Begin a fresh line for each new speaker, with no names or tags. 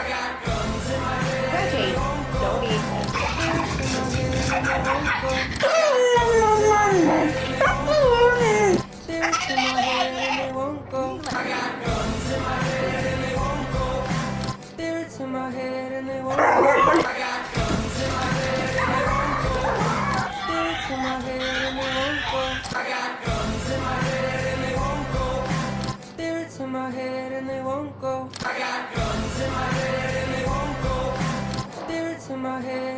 Okay, don't eat
Spirits in my head and they won't go. Spirits in my head and they won't go. Spirits in my head and they won't go. Spirits in my head and they won't go. Spirits in my head.